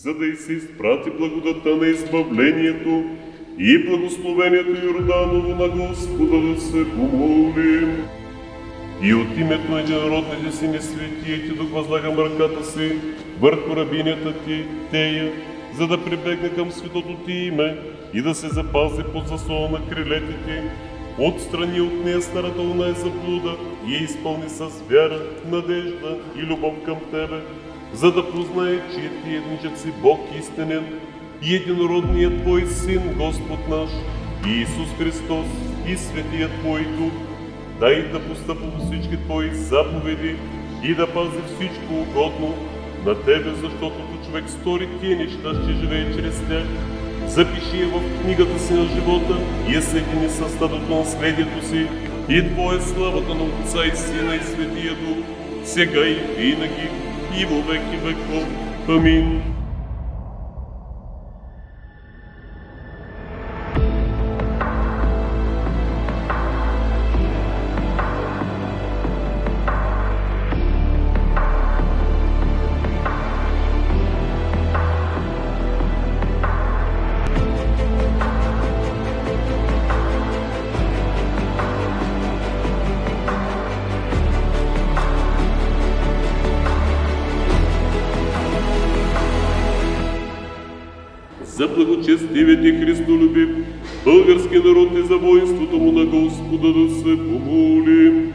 за да и се изпрати благодата на избавлението и благословението Йорданово на Господа да се помолим. И от името на единородните сини светия ти Дух възлагам ръката си върху рабинята ти, Тея, за да прибегне към светото ти име и да се запази под заслона на крилете ти, отстрани от нея старата луна и заблуда и я изпълни с вяра, надежда и любов към тебе, за да познае, че ти едничък си Бог истинен и единородният Твой Син, Господ наш, Иисус Христос и Светият Твой Дух, дай да постъпва по всички Твои заповеди и да пази всичко угодно на Тебе, защото като човек стори тия неща, ще живее чрез тях. Запиши я в книгата си на живота и я съедини с стадото наследието си и Твоя славата на Отца и Сина и Светия Дух, сега и винаги и во веки веков. Амин. За благочестивият и христолюбив български народ и за воинството му на Господа да се помолим.